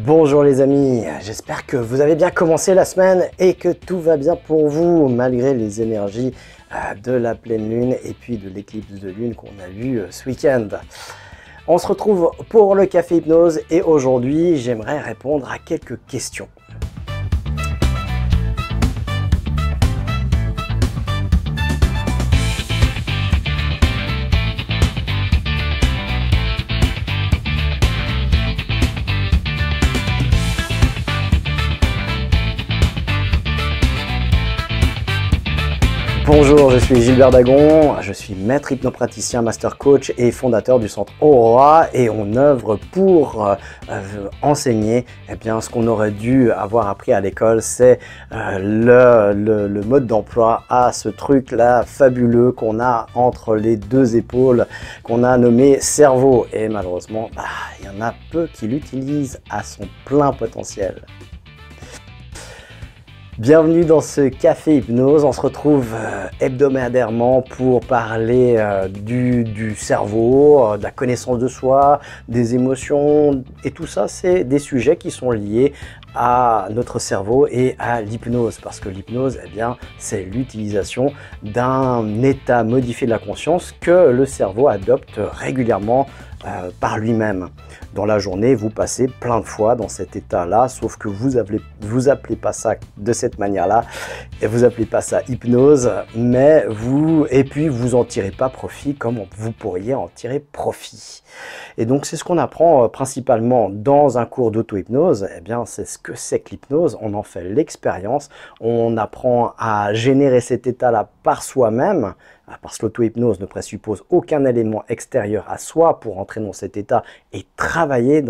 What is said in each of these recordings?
Bonjour les amis, j'espère que vous avez bien commencé la semaine et que tout va bien pour vous malgré les énergies de la pleine lune et puis de l'éclipse de lune qu'on a vu ce week-end. On se retrouve pour le café hypnose et aujourd'hui j'aimerais répondre à quelques questions. Bonjour, je suis Gilbert Dagon, je suis maître hypnopraticien, master coach et fondateur du centre Aurora et on œuvre pour enseigner ce qu'on aurait dû avoir appris à l'école, c'est le mode d'emploi à ce truc là fabuleux qu'on a entre les deux épaules, qu'on a nommé cerveau et malheureusement il y en a peu qui l'utilisent à son plein potentiel. Bienvenue dans ce café hypnose, on se retrouve hebdomadairement pour parler du cerveau, de la connaissance de soi, des émotions et tout ça c'est des sujets qui sont liés à notre cerveau et à l'hypnose parce que l'hypnose c'est l'utilisation d'un état modifié de la conscience que le cerveau adopte régulièrement par lui-même. Dans la journée, vous passez plein de fois dans cet état-là, sauf que vous appelez pas ça de cette manière-là, et vous appelez pas ça hypnose, et puis vous en tirez pas profit comme vous pourriez en tirer profit. Et donc c'est ce qu'on apprend principalement dans un cours d'auto-hypnose, c'est ce que c'est que l'hypnose, on en fait l'expérience, on apprend à générer cet état-là par soi-même, parce que l'auto-hypnose ne présuppose aucun élément extérieur à soi pour entrer dans cet état et travailler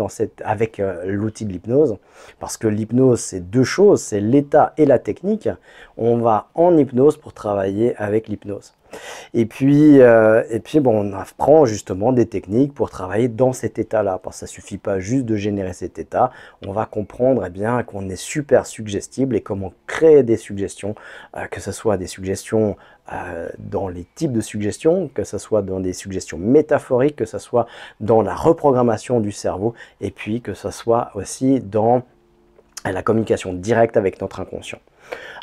avec l'outil de l'hypnose. Parce que l'hypnose, c'est deux choses, c'est l'état et la technique. On va en hypnose pour travailler avec l'hypnose. Et puis on apprend justement des techniques pour travailler dans cet état-là. Parce que ça ne suffit pas juste de générer cet état. On va comprendre qu'on est super suggestible et comment créer des suggestions, que ce soit des suggestions dans les types de suggestions, que ce soit dans des suggestions métaphoriques, que ce soit dans la reprogrammation du cerveau et puis que ce soit aussi dans la communication directe avec notre inconscient.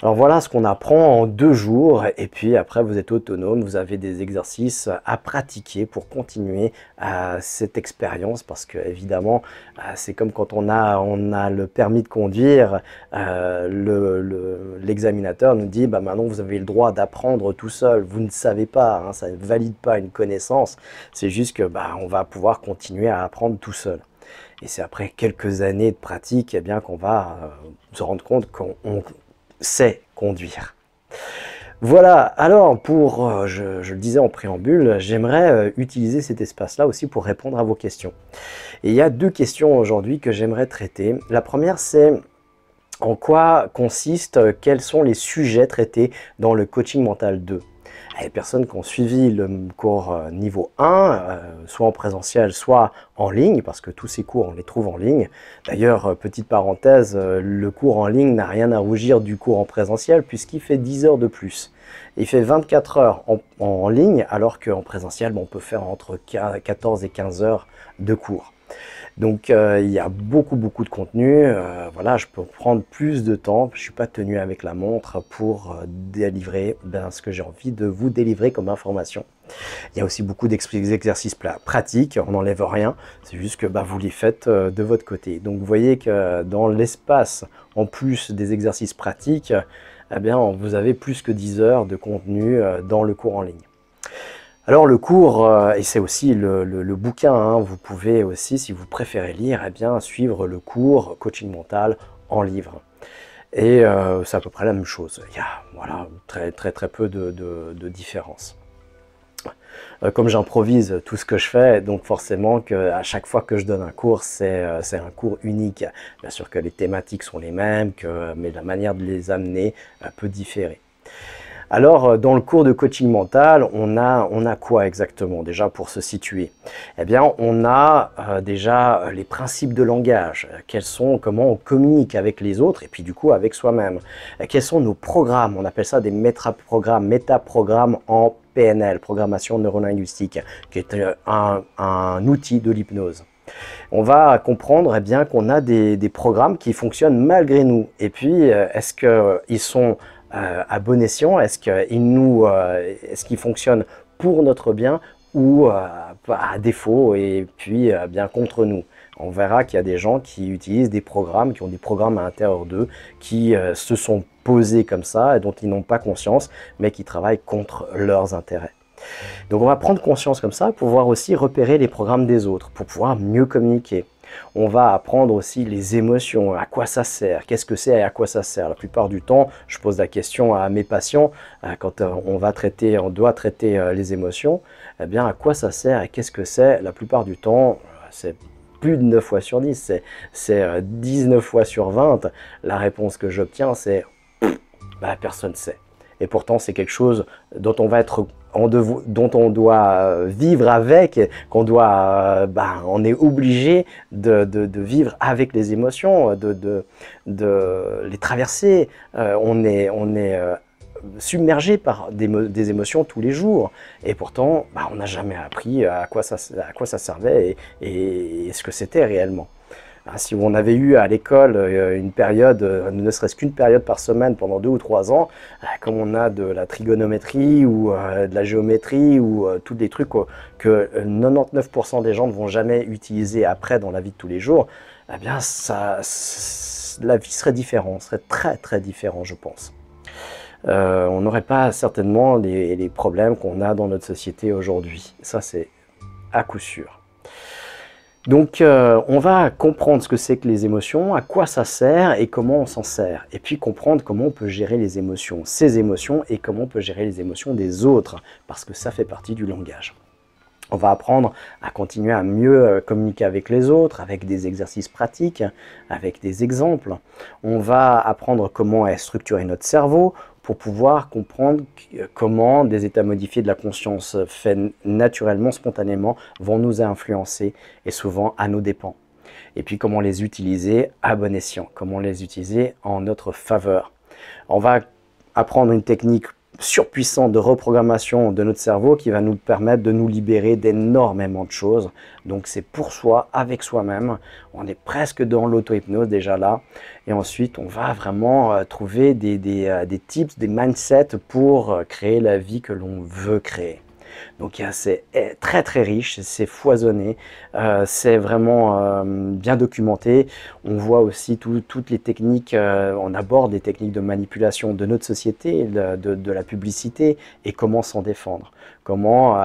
Alors voilà ce qu'on apprend en 2 jours et puis après vous êtes autonome, vous avez des exercices à pratiquer pour continuer cette expérience parce que évidemment c'est comme quand on a le permis de conduire, l'examinateur nous dit maintenant vous avez le droit d'apprendre tout seul, vous ne savez pas, ça ne valide pas une connaissance, c'est juste que on va pouvoir continuer à apprendre tout seul. Et c'est après quelques années de pratique qu'on va se rendre compte qu'on sait conduire. Voilà, alors je le disais en préambule, j'aimerais utiliser cet espace-là aussi pour répondre à vos questions. Et il y a 2 questions aujourd'hui que j'aimerais traiter. La première, c'est en quoi quels sont les sujets traités dans le coaching mental 2. Les personnes qui ont suivi le cours niveau 1, soit en présentiel, soit en ligne, parce que tous ces cours, on les trouve en ligne. D'ailleurs, petite parenthèse, le cours en ligne n'a rien à rougir du cours en présentiel, puisqu'il fait 10 heures de plus. Il fait 24 heures en ligne, alors qu'en présentiel, on peut faire entre 14 et 15 heures de cours. Donc il y a beaucoup de contenu, je peux prendre plus de temps, je ne suis pas tenu avec la montre pour délivrer ce que j'ai envie de vous délivrer comme information. Il y a aussi beaucoup d'exercices pratiques, on n'enlève rien, c'est juste que vous les faites de votre côté. Donc vous voyez que dans l'espace, en plus des exercices pratiques, vous avez plus que 10 heures de contenu dans le cours en ligne. Alors le cours, et c'est aussi le bouquin, vous pouvez aussi, si vous préférez lire, suivre le cours coaching mental en livre. Et c'est à peu près la même chose. Il y a très peu de différence. Comme j'improvise tout ce que je fais, donc forcément qu'à chaque fois que je donne un cours, c'est un cours unique. Bien sûr que les thématiques sont les mêmes, mais la manière de les amener peut différer. Alors, dans le cours de coaching mental, on a quoi exactement déjà pour se situer? On a déjà les principes de langage, comment on communique avec les autres et puis du coup avec soi-même. Quels sont nos programmes? On appelle ça des métaprogrammes en PNL, programmation neurolinguistique, qui est un outil de l'hypnose. On va comprendre bien qu'on a des programmes qui fonctionnent malgré nous. Et puis, est-ce qu'ils sont à bon escient? Est-ce qu'ils fonctionnent pour notre bien ou à défaut et puis bien contre nous? On verra qu'il y a des gens qui utilisent des programmes, qui ont des programmes à l'intérieur d'eux, qui se sont posés comme ça et dont ils n'ont pas conscience, mais qui travaillent contre leurs intérêts. Donc on va prendre conscience comme ça pour pouvoir aussi repérer les programmes des autres, pour pouvoir mieux communiquer. On va apprendre aussi les émotions, à quoi ça sert, qu'est-ce que c'est et à quoi ça sert. La plupart du temps, je pose la question à mes patients, quand on doit traiter les émotions, eh bien à quoi ça sert et qu'est-ce que c'est? La plupart du temps, c'est plus de 9 fois sur 10, c'est 19 fois sur 20. La réponse que j'obtiens, c'est personne ne sait. Et pourtant, c'est quelque chose dont on doit vivre avec, on est obligé de vivre avec les émotions, de les traverser. On est submergé par des émotions tous les jours. Et pourtant, on n'a jamais appris à quoi ça servait et ce que c'était réellement. Si on avait eu à l'école une période, ne serait-ce qu'une période par semaine pendant 2 ou 3 ans, comme on a de la trigonométrie ou de la géométrie ou tous des trucs que 99% des gens ne vont jamais utiliser après dans la vie de tous les jours, eh bien la vie serait différente, serait très très différente, je pense. On n'aurait pas certainement les problèmes qu'on a dans notre société aujourd'hui. Ça, c'est à coup sûr. Donc, on va comprendre ce que c'est que les émotions, à quoi ça sert et comment on s'en sert. Et puis comprendre comment on peut gérer les émotions, ses émotions, et comment on peut gérer les émotions des autres, parce que ça fait partie du langage. On va apprendre à continuer à mieux communiquer avec les autres, avec des exercices pratiques, avec des exemples. On va apprendre comment est structuré notre cerveau pour pouvoir comprendre comment des états modifiés de la conscience faits naturellement, spontanément, vont nous influencer et souvent à nos dépens. Et puis comment les utiliser à bon escient, comment les utiliser en notre faveur. On va apprendre une technique surpuissante de reprogrammation de notre cerveau qui va nous permettre de nous libérer d'énormément de choses. Donc c'est pour soi, avec soi-même. On est presque dans l'auto-hypnose déjà là. Et ensuite, on va vraiment trouver des tips, des mindsets pour créer la vie que l'on veut créer. Donc c'est très très riche, c'est foisonné, c'est vraiment bien documenté. On voit aussi toutes les techniques, on aborde les techniques de manipulation de notre société, de la publicité et comment s'en défendre. Comment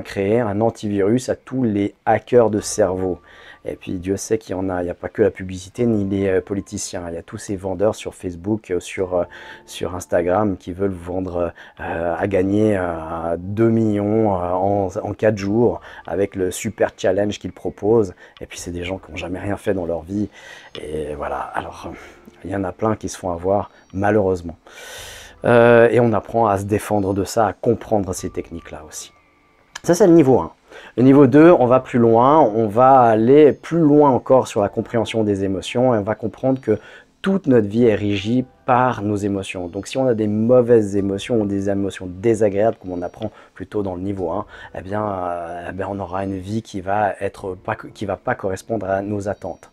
créer un antivirus à tous les hackers de cerveau. Et puis Dieu sait qu'il y en a, il n'y a pas que la publicité ni les politiciens, il y a tous ces vendeurs sur Facebook, sur Instagram qui veulent vous vendre à gagner 2 millions en 4 jours avec le super challenge qu'ils proposent. Et puis c'est des gens qui n'ont jamais rien fait dans leur vie. Et voilà, alors il y en a plein qui se font avoir malheureusement. Et on apprend à se défendre de ça, à comprendre ces techniques-là aussi. Ça c'est le niveau 1. Le niveau 2, on va plus loin, on va aller plus loin encore sur la compréhension des émotions et on va comprendre que toute notre vie est régie par nos émotions. Donc si on a des mauvaises émotions ou des émotions désagréables, comme on apprend plutôt dans le niveau 1, on aura une vie qui va pas correspondre à nos attentes.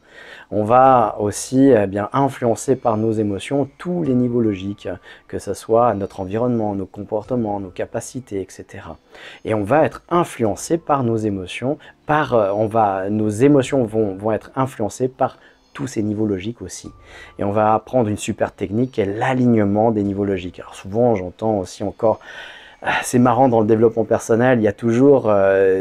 On va aussi influencer par nos émotions tous les niveaux logiques, que ce soit notre environnement, nos comportements, nos capacités, etc. Et on va être influencé par nos émotions, nos émotions vont être influencées par tous ces niveaux logiques aussi. Et on va apprendre une super technique qui est l'alignement des niveaux logiques. Alors souvent j'entends aussi encore, c'est marrant dans le développement personnel, il y a toujours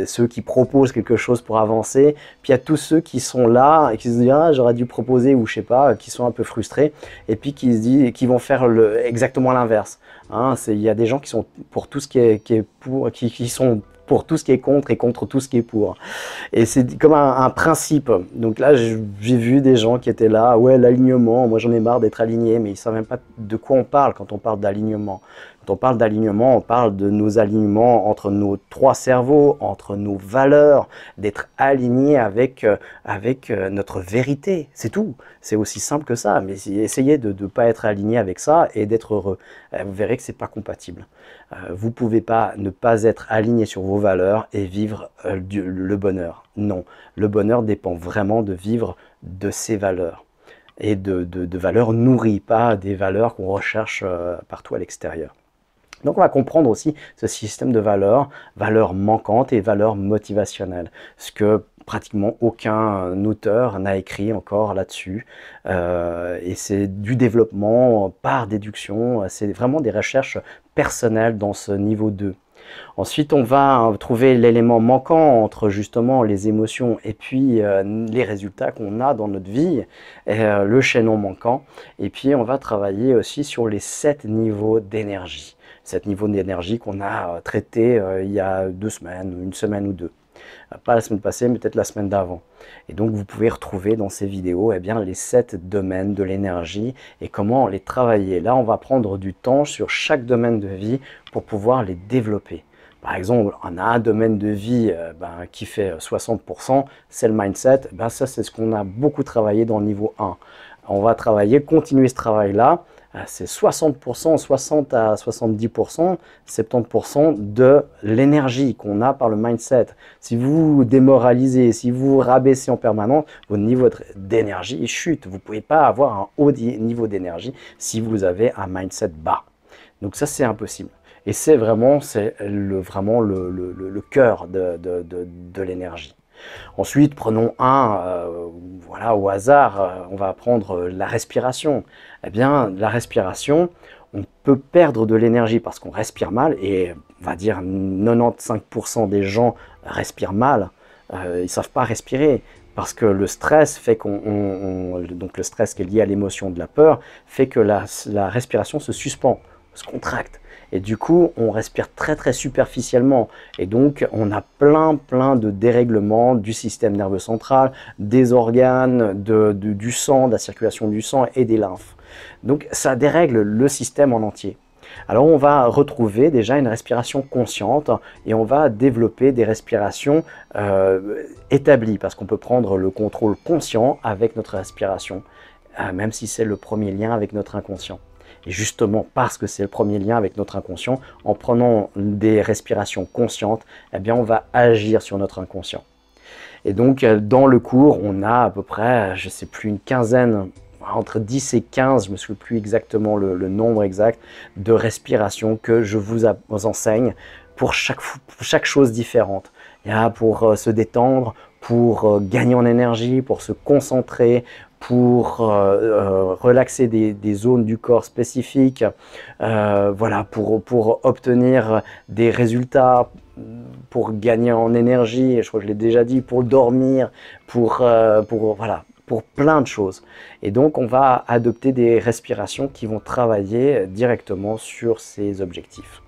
ceux qui proposent quelque chose pour avancer, puis il y a tous ceux qui sont là et qui se disent ah j'aurais dû proposer ou je sais pas, qui sont un peu frustrés et puis qui vont faire exactement l'inverse. Il y a des gens qui sont pour tout ce qui sont pour tout ce qui est contre et contre tout ce qui est pour. Et c'est comme un principe. Donc là, j'ai vu des gens qui étaient là, ouais, l'alignement, moi j'en ai marre d'être aligné, mais ils ne savent même pas de quoi on parle quand on parle d'alignement. Quand on parle d'alignement, on parle de nos alignements entre nos trois cerveaux, entre nos valeurs, d'être alignés avec notre vérité. C'est tout. C'est aussi simple que ça. Mais essayez de ne pas être aligné avec ça et d'être heureux. Vous verrez que c'est pas compatible. Vous pouvez pas ne pas être aligné sur vos valeurs et vivre le bonheur. Non, le bonheur dépend vraiment de vivre de ses valeurs et de valeurs nourries, pas des valeurs qu'on recherche partout à l'extérieur. Donc on va comprendre aussi ce système de valeurs, valeurs manquantes et valeurs motivationnelles, ce que pratiquement aucun auteur n'a écrit encore là-dessus. Et c'est du développement par déduction, c'est vraiment des recherches personnelles dans ce niveau 2. Ensuite, on va trouver l'élément manquant entre justement les émotions et puis les résultats qu'on a dans notre vie, le chaînon manquant. Et puis, on va travailler aussi sur les 7 niveaux d'énergie. 7 niveaux d'énergie qu'on a traité il y a 2 semaines, une semaine ou 2. Pas la semaine passée, mais peut-être la semaine d'avant. Et donc, vous pouvez retrouver dans ces vidéos les 7 domaines de l'énergie et comment les travailler. Là, on va prendre du temps sur chaque domaine de vie pour pouvoir les développer. Par exemple, on a un domaine de vie qui fait 60%, c'est le mindset. Ça, c'est ce qu'on a beaucoup travaillé dans le niveau 1. On va continuer ce travail-là. C'est 60%, 60 à 70%, 70% de l'énergie qu'on a par le mindset. Si vous vous démoralisez, si vous vous rabaissez en permanence, votre niveau d'énergie chute. Vous ne pouvez pas avoir un haut niveau d'énergie si vous avez un mindset bas. Donc ça, c'est impossible. Et c'est vraiment le cœur de l'énergie. Ensuite, prenons au hasard, on va prendre la respiration. Eh bien, la respiration, on peut perdre de l'énergie parce qu'on respire mal et on va dire 95% des gens respirent mal, ils ne savent pas respirer. Parce que le stress fait donc le stress qui est lié à l'émotion de la peur, fait que la respiration se suspend, se contracte. Et du coup, on respire très très superficiellement. Et donc, on a plein de dérèglements du système nerveux central, des organes, du sang, de la circulation du sang et des lymphes. Donc, ça dérègle le système en entier. Alors, on va retrouver déjà une respiration consciente et on va développer des respirations établies parce qu'on peut prendre le contrôle conscient avec notre respiration, même si c'est le premier lien avec notre inconscient. Et justement, parce que c'est le premier lien avec notre inconscient, en prenant des respirations conscientes, on va agir sur notre inconscient. Et donc, dans le cours, on a à peu près, je ne sais plus, une quinzaine, entre 10 et 15, je ne me souviens plus exactement le nombre exact, de respirations que je vous enseigne pour chaque chose différente. Il y a pour se détendre, pour gagner en énergie, pour se concentrer, pour relaxer des zones du corps spécifiques, pour obtenir des résultats, pour gagner en énergie, je crois que je l'ai déjà dit, pour dormir, pour plein de choses. Et donc, on va adopter des respirations qui vont travailler directement sur ces objectifs.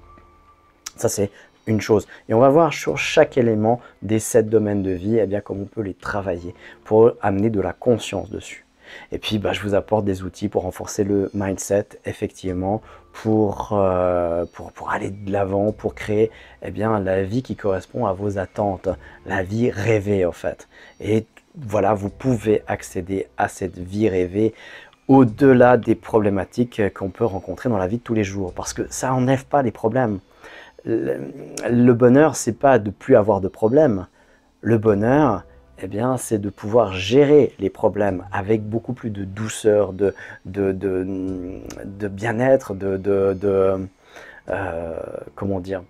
Ça, c'est une chose. Et on va voir sur chaque élément des 7 domaines de vie, comment on peut les travailler pour amener de la conscience dessus. Et puis, je vous apporte des outils pour renforcer le mindset, effectivement, pour aller de l'avant, pour créer la vie qui correspond à vos attentes, la vie rêvée, en fait. Et voilà, vous pouvez accéder à cette vie rêvée au-delà des problématiques qu'on peut rencontrer dans la vie de tous les jours, parce que ça n'enlève pas les problèmes. Le bonheur, c'est pas de plus avoir de problèmes. Le bonheur, c'est de pouvoir gérer les problèmes avec beaucoup plus de douceur, de bien-être, comment dire,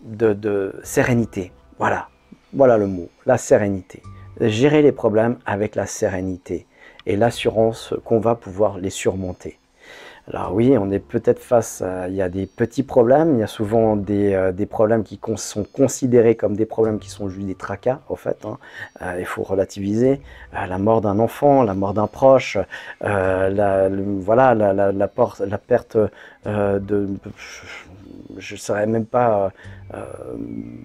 de sérénité. Voilà le mot, la sérénité. Gérer les problèmes avec la sérénité et l'assurance qu'on va pouvoir les surmonter. Alors oui, on est peut-être il y a des petits problèmes, il y a souvent des problèmes qui sont considérés comme des problèmes qui sont juste des tracas, au fait. Il faut relativiser. La mort d'un enfant, la mort d'un proche, la perte je ne saurais même pas,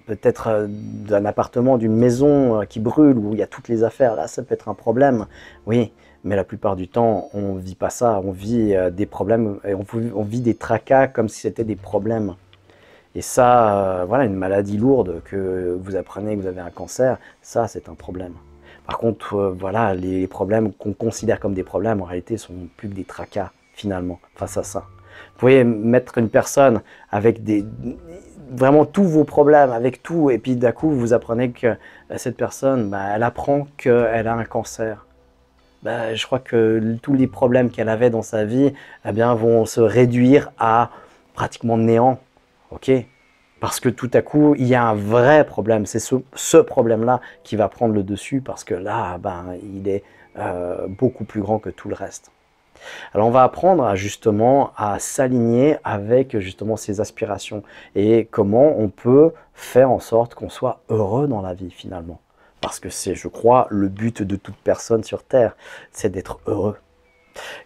peut-être d'un appartement, d'une maison qui brûle, où il y a toutes les affaires, là ça peut être un problème. Oui, mais la plupart du temps, on ne vit pas ça. On vit des problèmes, et on vit des tracas comme si c'était des problèmes. Et ça, voilà, une maladie lourde, que vous apprenez que vous avez un cancer, ça, c'est un problème. Par contre, voilà, les problèmes qu'on considère comme des problèmes, en réalité, sont plus que des tracas, finalement, face à ça. Vous pouvez mettre une personne avec vraiment tous vos problèmes, avec tout, et puis d'un coup, vous apprenez que cette personne, bah, elle apprend qu'elle a un cancer. Bah, je crois que tous les problèmes qu'elle avait dans sa vie, eh bien, vont se réduire à pratiquement néant. Ok? Parce que tout à coup, il y a un vrai problème. C'est ce problème-là qui va prendre le dessus, parce que là, ben, il est beaucoup plus grand que tout le reste. Alors on va apprendre justement à s'aligner avec justement ses aspirations et comment on peut faire en sorte qu'on soit heureux dans la vie finalement. Parce que c'est, je crois, le but de toute personne sur Terre, c'est d'être heureux.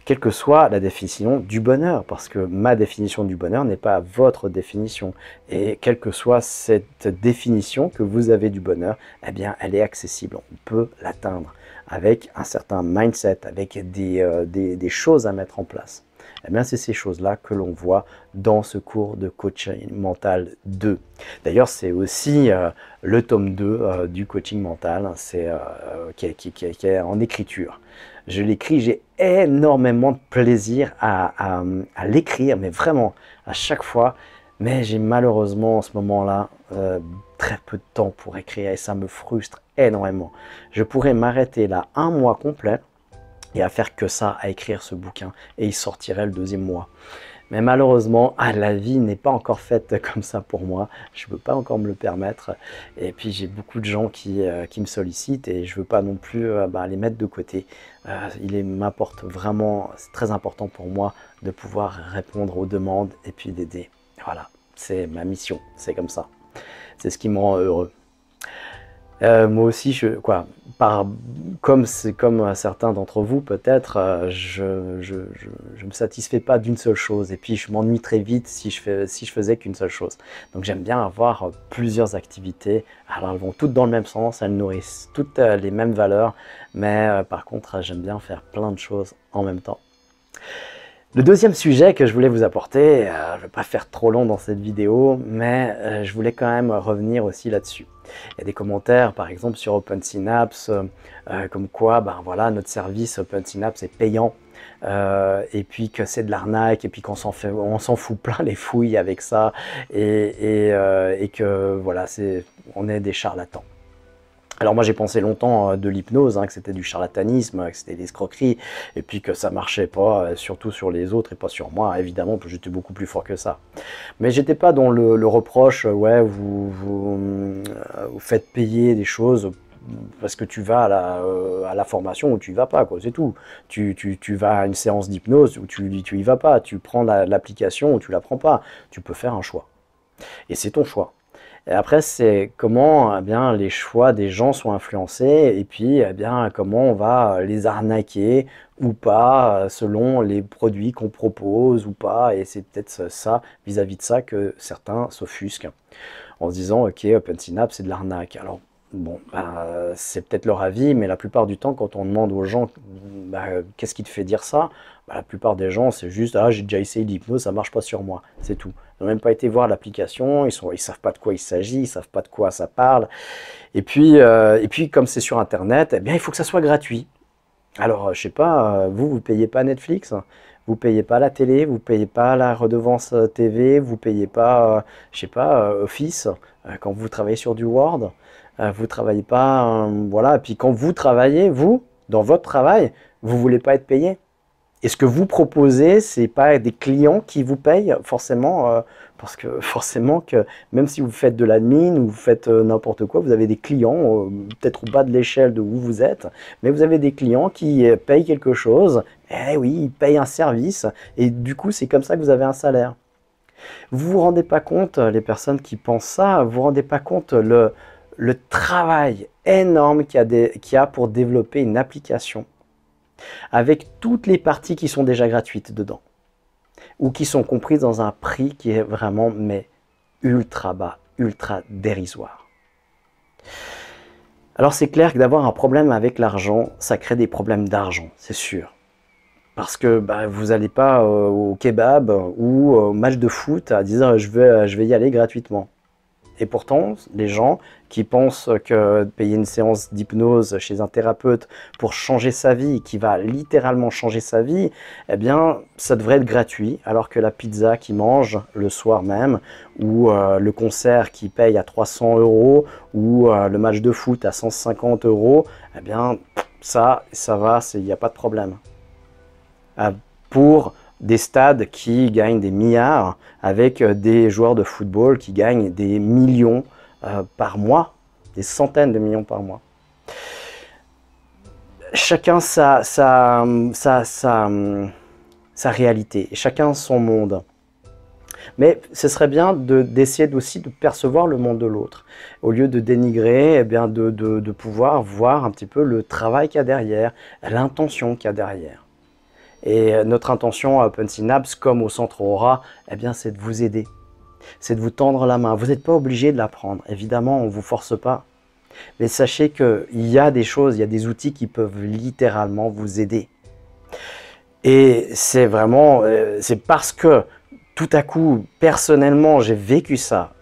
Quelle que soit la définition du bonheur, parce que ma définition du bonheur n'est pas votre définition. Et quelle que soit cette définition que vous avez du bonheur, eh bien, elle est accessible, on peut l'atteindre avec un certain mindset, avec des choses à mettre en place. Eh bien, c'est ces choses-là que l'on voit dans ce cours de coaching mental 2. D'ailleurs, c'est aussi le tome 2 du coaching mental, qui est en écriture. Je l'écris, j'ai énormément de plaisir à l'écrire, mais vraiment, à chaque fois. Mais j'ai malheureusement, en ce moment-là, très peu de temps pour écrire et ça me frustre énormément. Je pourrais m'arrêter là un mois complet et à faire que ça, à écrire ce bouquin, et il sortirait le 2e mois. Mais malheureusement, la vie n'est pas encore faite comme ça pour moi. Je ne peux pas encore me le permettre. Et puis j'ai beaucoup de gens qui me sollicitent et je ne veux pas non plus les mettre de côté. Il m'apporte vraiment, c'est très important pour moi de pouvoir répondre aux demandes et puis d'aider. Voilà, c'est ma mission, c'est comme ça. C'est ce qui me rend heureux. Moi aussi, comme certains d'entre vous peut-être, je me satisfais pas d'une seule chose et puis je m'ennuie très vite si je faisais qu'une seule chose. Donc j'aime bien avoir plusieurs activités. Alors elles vont toutes dans le même sens, elles nourrissent toutes les mêmes valeurs, mais par contre j'aime bien faire plein de choses en même temps. Le deuxième sujet que je voulais vous apporter, je ne vais pas faire trop long dans cette vidéo, mais je voulais quand même revenir aussi là-dessus. Il y a des commentaires, par exemple, sur OpenSynapse, comme quoi, notre service OpenSynapse est payant, et puis que c'est de l'arnaque, et puis qu'on s'en fout plein les fouilles avec ça, et que voilà, on est des charlatans. Alors moi j'ai pensé longtemps de l'hypnose, que c'était du charlatanisme, que c'était des escroqueries, et puis que ça marchait pas, surtout sur les autres et pas sur moi, évidemment, parce que j'étais beaucoup plus fort que ça. Mais j'étais pas dans le reproche, ouais, vous faites payer des choses parce que tu vas à la formation ou tu y vas pas, quoi, c'est tout. Tu vas à une séance d'hypnose ou tu y vas pas, tu prends l'application ou tu la prends pas, tu peux faire un choix. Et c'est ton choix. Et après, c'est comment les choix des gens sont influencés et puis comment on va les arnaquer ou pas selon les produits qu'on propose ou pas. Et c'est peut-être ça, vis-à-vis de ça, que certains s'offusquent en se disant « Ok, OpenSynapse, c'est de l'arnaque ». Alors, bon, c'est peut-être leur avis, mais la plupart du temps, quand on demande aux gens qu'est-ce qui te fait dire ça, la plupart des gens, c'est juste « Ah, j'ai déjà essayé l'hypnose, ça marche pas sur moi », c'est tout. Ils n'ont même pas été voir l'application, ils savent pas de quoi il s'agit, ils savent pas de quoi ça parle. Et puis comme c'est sur Internet, il faut que ça soit gratuit. Alors, je sais pas, vous payez pas Netflix, vous payez pas la télé, vous payez pas la redevance TV, vous payez pas, je sais pas, Office, quand vous travaillez sur du Word, vous travaillez pas, voilà. Et puis quand vous travaillez, vous, dans votre travail, vous voulez pas être payé. Et ce que vous proposez, c'est pas des clients qui vous payent forcément, parce que forcément que même si vous faites de l'admin ou vous faites n'importe quoi, vous avez des clients, peut-être au bas de l'échelle de où vous êtes, mais vous avez des clients qui payent quelque chose, et oui, ils payent un service, et du coup c'est comme ça que vous avez un salaire. Vous vous rendez pas compte, les personnes qui pensent ça, vous vous rendez pas compte le travail énorme qu'il y a pour développer une application avec toutes les parties qui sont déjà gratuites dedans, ou qui sont comprises dans un prix qui est vraiment ultra bas, ultra dérisoire. Alors c'est clair que d'avoir un problème avec l'argent, ça crée des problèmes d'argent, c'est sûr. Parce que bah, vous n'allez pas au kebab ou au match de foot à dire je vais y aller gratuitement. Et pourtant, les gens qui pensent que payer une séance d'hypnose chez un thérapeute pour changer sa vie, qui va littéralement changer sa vie, eh bien, ça devrait être gratuit, alors que la pizza qu'ils mangent le soir même, ou le concert qu'ils payent à 300 €, ou le match de foot à 150 €, eh bien, ça va, il n'y a pas de problème. Pour des stades qui gagnent des milliards avec des joueurs de football qui gagnent des millions par mois, des centaines de millions par mois. Chacun sa réalité, chacun son monde. Mais ce serait bien d'essayer aussi de percevoir le monde de l'autre. Au lieu de dénigrer, eh bien de pouvoir voir un petit peu le travail qu'il y a derrière, l'intention qu'il y a derrière. Et notre intention à Open Synapse, comme au Centre Aura, eh bien, c'est de vous aider. C'est de vous tendre la main. Vous n'êtes pas obligé de la prendre. Évidemment, on ne vous force pas. Mais sachez qu'il y a des choses, il y a des outils qui peuvent littéralement vous aider. Et c'est vraiment, c'est parce que tout à coup, personnellement, j'ai vécu ça.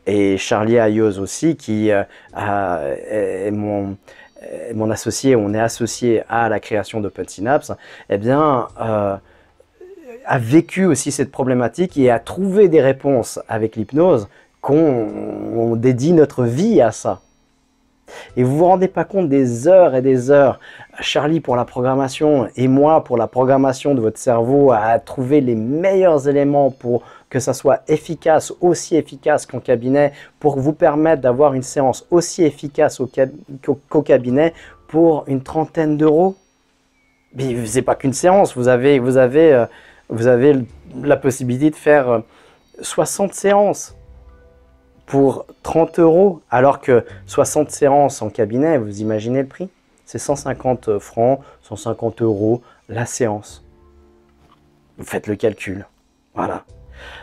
Et Charlie Ayos aussi, qui est mon associé, on est associé à la création d'Open Synapse, eh bien, a vécu aussi cette problématique et a trouvé des réponses avec l'hypnose qu'on dédie notre vie à ça. Et vous vous rendez pas compte des heures et des heures, Charlie pour la programmation et moi pour la programmation de votre cerveau, à trouver les meilleurs éléments pour que ça soit efficace, aussi efficace qu'en cabinet, pour vous permettre d'avoir une séance aussi efficace qu'au cabinet pour une trentaine d'euros. Mais c'est pas qu'une séance, vous avez la possibilité de faire 60 séances pour 30 €, alors que 60 séances en cabinet, vous imaginez le prix? C'est 150 francs, 150 € la séance. Vous faites le calcul, voilà.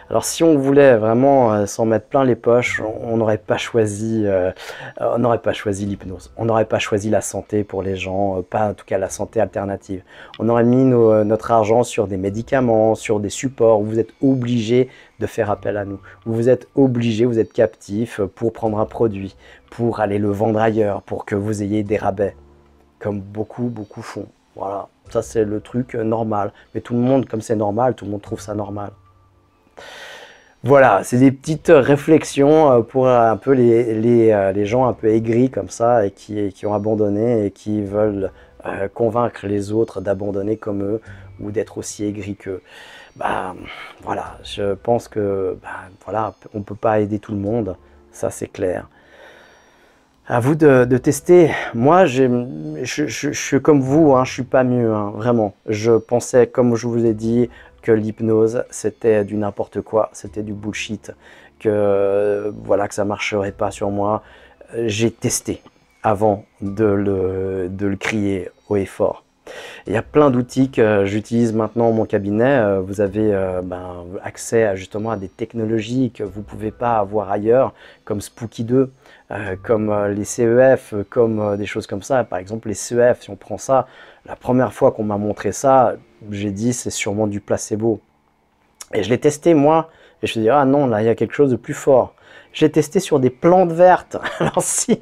Alors si on voulait vraiment s'en mettre plein les poches, on n'aurait pas choisi l'hypnose. On n'aurait pas choisi la santé pour les gens, pas en tout cas la santé alternative. On aurait mis notre argent sur des médicaments, sur des supports où vous êtes obligé de faire appel à nous. Où vous êtes obligé, vous êtes captif pour prendre un produit, pour aller le vendre ailleurs, pour que vous ayez des rabais, comme beaucoup font. Voilà, ça c'est le truc normal. Mais tout le monde, comme c'est normal, tout le monde trouve ça normal. Voilà, c'est des petites réflexions pour un peu les gens un peu aigris comme ça et qui ont abandonné et qui veulent convaincre les autres d'abandonner comme eux ou d'être aussi aigris qu'eux. Bah, voilà, je pense que voilà, on ne peut pas aider tout le monde, ça c'est clair. À vous de tester. Moi, je suis comme vous, hein, je ne suis pas mieux, hein, vraiment. Je pensais, comme je vous ai dit, que l'hypnose, c'était du n'importe quoi, c'était du bullshit, que voilà, que ça ne marcherait pas sur moi. J'ai testé avant de le crier haut et fort. Il y a plein d'outils que j'utilise maintenant dans mon cabinet. Vous avez accès justement à des technologies que vous ne pouvez pas avoir ailleurs, comme Spooky 2, comme les CEF, comme des choses comme ça. Par exemple, les CEF, si on prend ça, la première fois qu'on m'a montré ça, j'ai dit c'est sûrement du placebo. Et je l'ai testé moi, et je me suis dit ah non, là il y a quelque chose de plus fort. J'ai testé sur des plantes vertes. Alors si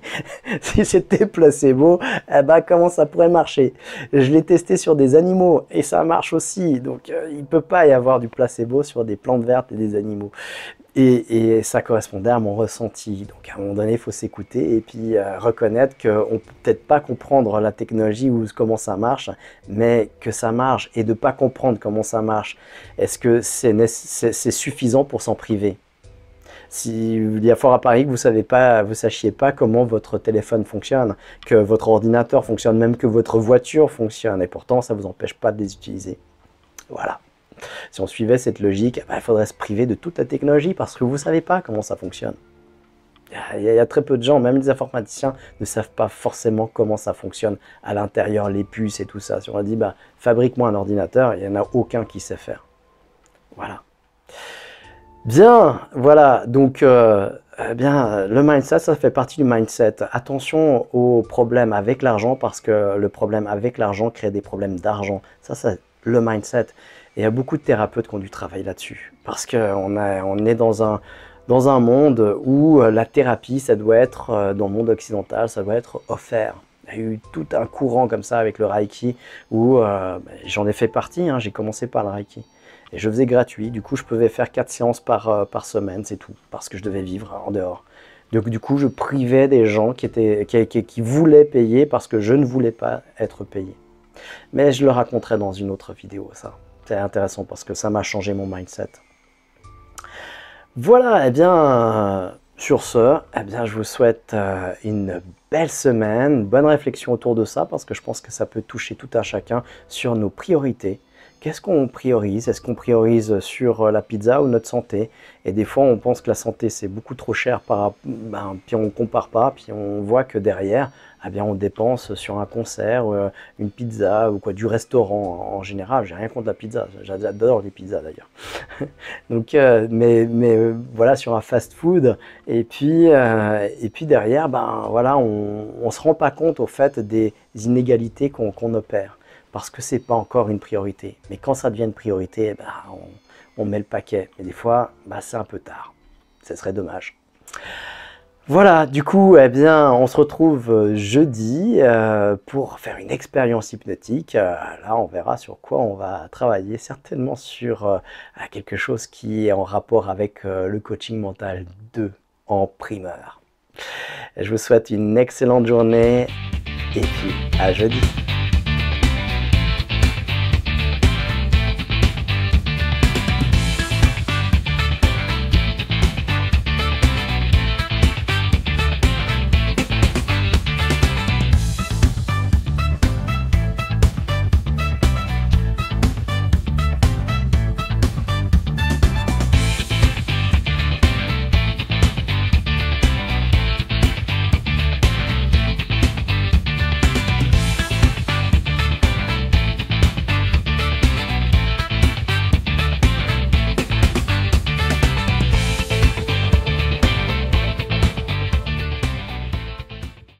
c'était placebo, eh ben, comment ça pourrait marcher? Je l'ai testé sur des animaux et ça marche aussi. Donc il ne peut pas y avoir du placebo sur des plantes vertes et des animaux. Et ça correspondait à mon ressenti. Donc à un moment donné, il faut s'écouter et puis reconnaître qu'on ne peut peut-être pas comprendre la technologie ou comment ça marche, mais que ça marche. Et de ne pas comprendre comment ça marche, est-ce que c'est suffisant pour s'en priver? Il y a fort à parier que vous ne sachiez pas comment votre téléphone fonctionne, que votre ordinateur fonctionne, même que votre voiture fonctionne. Et pourtant, ça ne vous empêche pas de les utiliser. Voilà. Si on suivait cette logique, il faudrait se priver de toute la technologie parce que vous ne savez pas comment ça fonctionne. Il y a très peu de gens, même les informaticiens, ne savent pas forcément comment ça fonctionne à l'intérieur, les puces et tout ça. Si on a dit, fabrique-moi un ordinateur, il n'y en a aucun qui sait faire. Voilà. Bien, voilà, donc Eh bien, le mindset, ça fait partie du mindset. Attention aux problèmes avec l'argent parce que le problème avec l'argent crée des problèmes d'argent. Ça, c'est le mindset. Et il y a beaucoup de thérapeutes qui ont dû travailler là-dessus parce on est dans un monde où la thérapie, ça doit être, dans le monde occidental, ça doit être offert. Il y a eu tout un courant comme ça avec le Reiki où j'en ai fait partie, hein, j'ai commencé par le Reiki. Et je faisais gratuit, du coup je pouvais faire 4 séances par semaine, c'est tout, parce que je devais vivre en dehors. Donc du coup je privais des gens qui voulaient payer parce que je ne voulais pas être payé. Mais je le raconterai dans une autre vidéo, ça. C'est intéressant parce que ça m'a changé mon mindset. Voilà, eh bien, sur ce, eh bien, je vous souhaite une belle semaine, bonne réflexion autour de ça, parce que je pense que ça peut toucher tout un chacun sur nos priorités. Qu'est-ce qu'on priorise? Est-ce qu'on priorise sur la pizza ou notre santé? Et des fois, on pense que la santé, c'est beaucoup trop cher, puis on ne compare pas, puis on voit que derrière, eh bien, on dépense sur un concert, une pizza ou quoi, du restaurant en général. J'ai rien contre la pizza, j'adore les pizzas d'ailleurs. Donc, voilà, sur un fast-food. Et puis derrière, ben voilà, on se rend pas compte au fait des inégalités qu'on opère parce que c'est pas encore une priorité. Mais quand ça devient une priorité, ben, on met le paquet. Mais des fois, ben, c'est un peu tard. Ce serait dommage. Voilà, du coup, eh bien, on se retrouve jeudi pour faire une expérience hypnotique. Là, on verra sur quoi on va travailler, certainement sur quelque chose qui est en rapport avec le coaching mental 2 en primeur. Je vous souhaite une excellente journée et puis à jeudi.